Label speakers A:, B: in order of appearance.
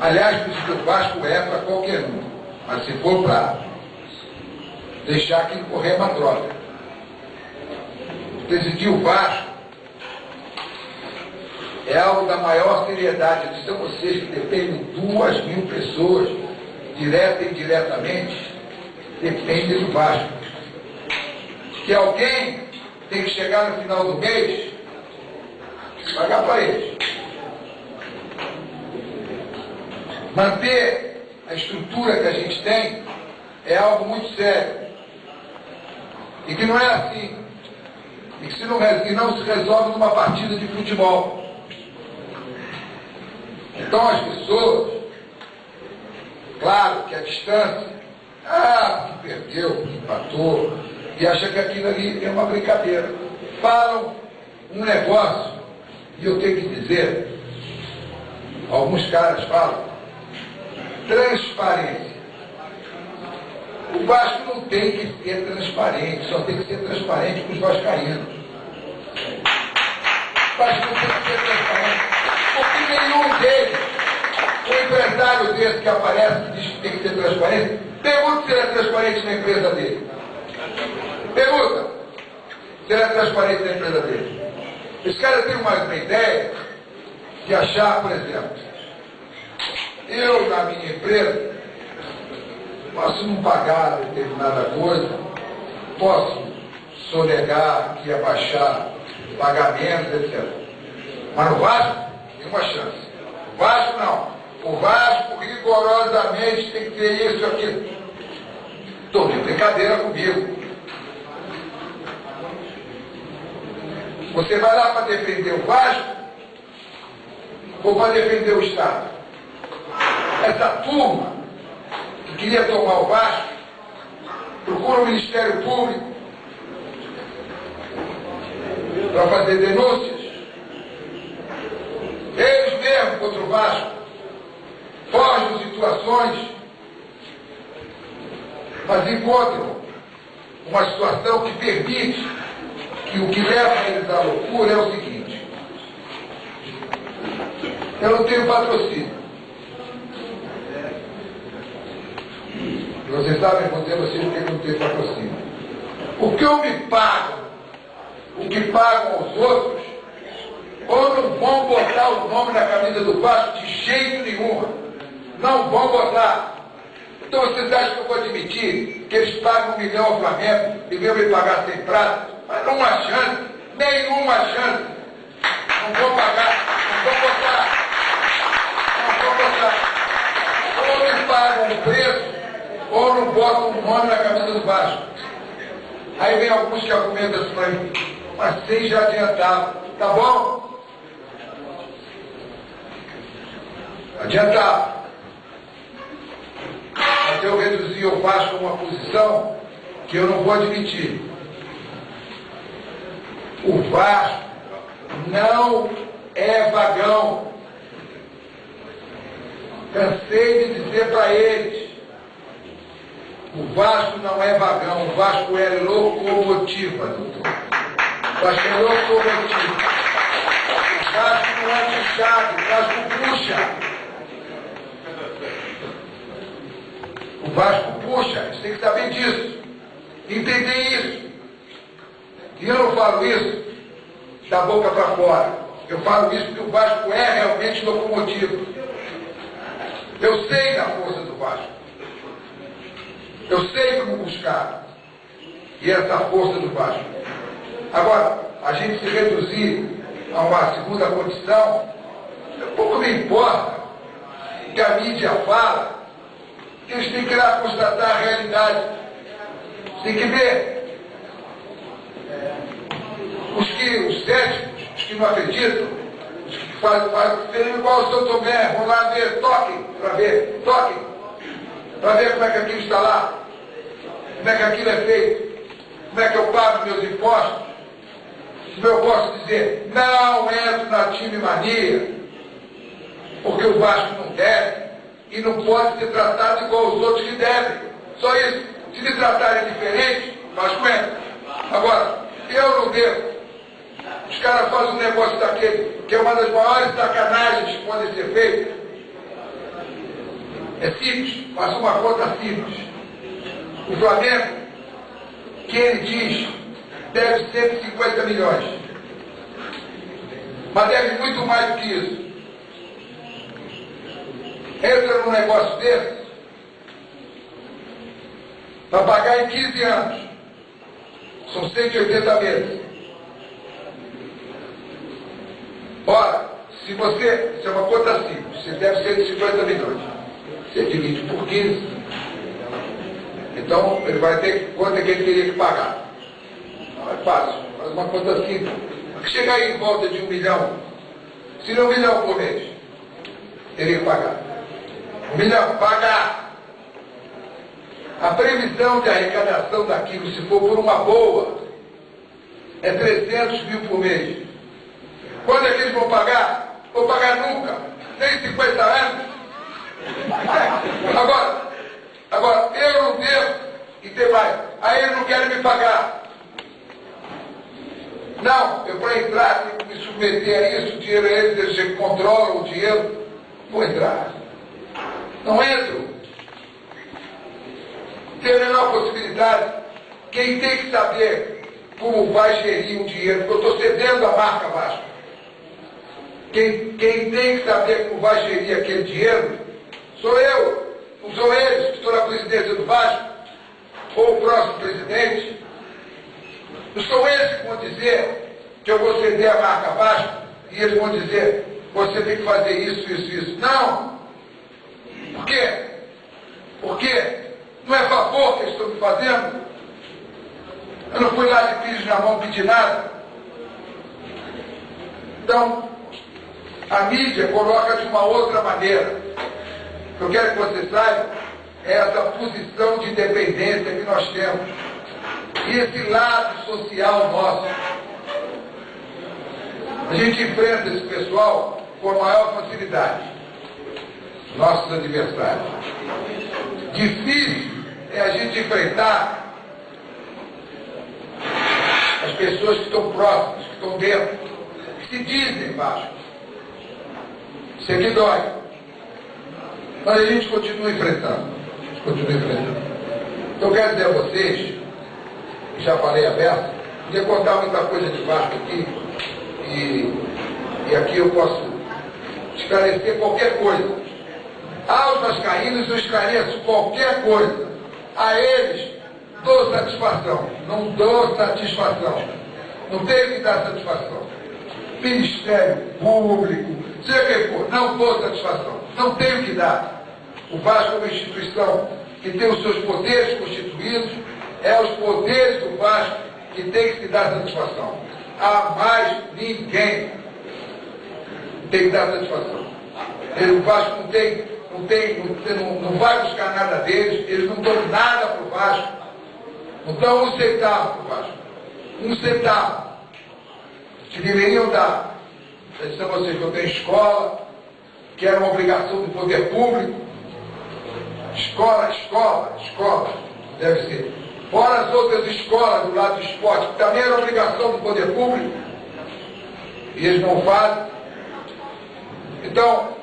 A: Aliás, o Vasco é para qualquer um. Mas se for para deixar aquilo correr uma droga. Presidir o Vasco é algo da maior seriedade. São vocês que dependem de 2.000 pessoas, direta e indiretamente, dependem do Vasco. Que alguém tem que chegar no final do mês e pagar para eles. Manter a estrutura que a gente tem é algo muito sério. E que não é assim. E que não se resolve numa partida de futebol. Então as pessoas, claro que a distância, que perdeu, que empatou, e acha que aquilo ali é uma brincadeira. Falam um negócio, e eu tenho que dizer, alguns caras falam, transparência. O Vasco não tem que ser transparente, só tem que ser transparente com os vascaínos. O Vasco não tem que ser transparente, porque nenhum deles, o empresário desse que aparece e diz que tem que ser transparente, pergunta se ele é transparente na empresa dele. Pergunta se ele é transparente na empresa dele. Esse cara tem uma ideia de achar, por exemplo, eu na minha empresa posso não pagar determinada coisa, posso sonegar, que abaixar pagamentos, etc. Mas no Vasco, nenhuma chance. O Vasco não. O Vasco rigorosamente tem que ter isso aqui. Estou de brincadeira comigo. Você vai lá para defender o Vasco ou para defender o Estado? Essa turma que queria tomar o Vasco procura o Ministério Público para fazer denúncias. Eles mesmos contra o Vasco fogem de situações, mas encontram uma situação que permite que o que leva eles à loucura é o seguinte: eu não tenho patrocínio. Vocês sabem responder vocês porque não tem patrocínio. O que eu me pago, o que pagam aos outros, ou não vão botar o nome na camisa do Vasco de jeito nenhum. Não vão botar. Então vocês acham que eu vou admitir que eles pagam 1 milhão ao Flamengo e vêm me pagar sem prazo? Mas não há chance, nenhuma chance. Não vou pagar, não vou botar. Não vou botar. Ou me pagam o preço, ou não botam o nome na camisa do Vasco. Aí vem alguns que argumentam assim para mim, mas sem já adiantava. Tá bom? Adiantava. Mas eu reduzi o Vasco a uma posição que eu não vou admitir. O Vasco não é vagão. Cansei de dizer para eles, o Vasco não é vagão, o Vasco é locomotiva, doutor. O Vasco é locomotiva. O Vasco não é puxado, o Vasco puxa. O Vasco puxa, a gente tem que saber disso, entender isso. E eu não falo isso da boca para fora. Eu falo isso porque o Vasco é realmente locomotivo. Eu sei da força do Vasco. Eu sei como buscar. E essa força do Vasco. Agora, a gente se reduzir a uma segunda condição, pouco me importa o que a mídia fala. Eles têm que ir lá constatar a realidade. Tem que ver. Os céticos, os que não acreditam, os que fazem igual o São Tomé, vão lá ver, toquem, para ver como é que aquilo está lá, como é que aquilo é feito, como é que eu pago meus impostos. Se eu posso dizer, não entro na time mania, porque o Vasco não deve. E não pode ser tratado igual os outros que devem. Só isso. Se me tratarem diferente, Vasco entra. Agora, eu não devo. Os caras fazem um negócio daquele, que é uma das maiores sacanagens que podem ser feitas. É simples, faça uma conta simples. O Flamengo, que ele diz, deve 150 milhões. Mas deve muito mais do que isso. Entra num negócio desse para pagar em 15 anos. São 180 meses. Ora, se é uma conta simples, você deve 150 milhões. Você divide por 15. Então, ele vai ter quanto é que ele teria que pagar. Não é fácil, faz uma conta simples. Chega aí em volta de 1 milhão. Se não 1 milhão por mês, teria que pagar. 1 milhão, pagar. A previsão de arrecadação daquilo, se for por uma boa, é 300 mil por mês. Quando é que eles vão pagar? Vão pagar nunca. Nem 50 anos. Agora, eu não devo e tem mais. Aí eles não querem me pagar. Não, eu para entrar, tenho que me submeter a isso, o dinheiro é eles que controlam o dinheiro. Vou entrar. Não entro. Tem a menor possibilidade. Quem tem que saber como vai gerir o dinheiro, porque eu estou cedendo a marca Vasco. Quem tem que saber como vai gerir aquele dinheiro sou eu, não são eles que estão na presidência do Vasco, ou o próximo presidente. Não são eles que vão dizer que eu vou ceder a marca Vasco e eles vão dizer, você tem que fazer isso, isso, isso. Não! Por quê? Porque não é favor que eles estão me fazendo. Eu não fui lá de pires na mão pedir nada. Então, a mídia coloca de uma outra maneira. O que eu quero que você saiba é essa posição de independência que nós temos. E esse lado social nosso. A gente enfrenta esse pessoal com a maior facilidade. Nossos adversários. Difícil é a gente enfrentar as pessoas que estão próximas, que estão dentro, que se dizem Vasco. Isso aqui dói. Mas a gente continua enfrentando. Então eu quero dizer a vocês, já falei aberto, podia contar muita coisa de Vasco aqui, e aqui eu posso esclarecer qualquer coisa. Aos vascaínos eu esclareço qualquer coisa. A eles dou satisfação. Não dou satisfação. Não tenho que dar satisfação. Ministério Público, seja quem for, não dou satisfação. Não tenho que dar. O Vasco é uma instituição que tem os seus poderes constituídos, é os poderes do Vasco que tem que se dar satisfação. A mais ninguém tem que dar satisfação. O Vasco não vai buscar nada deles, eles não dão nada para o Vasco. Não dão um centavo para o Vasco. Um centavo. Que deveriam dar. Já disse a vocês que eu tenho escola, que era uma obrigação do poder público. Escola, deve ser. Fora as outras escolas do lado do esporte, que também era obrigação do poder público. E eles não fazem. Então,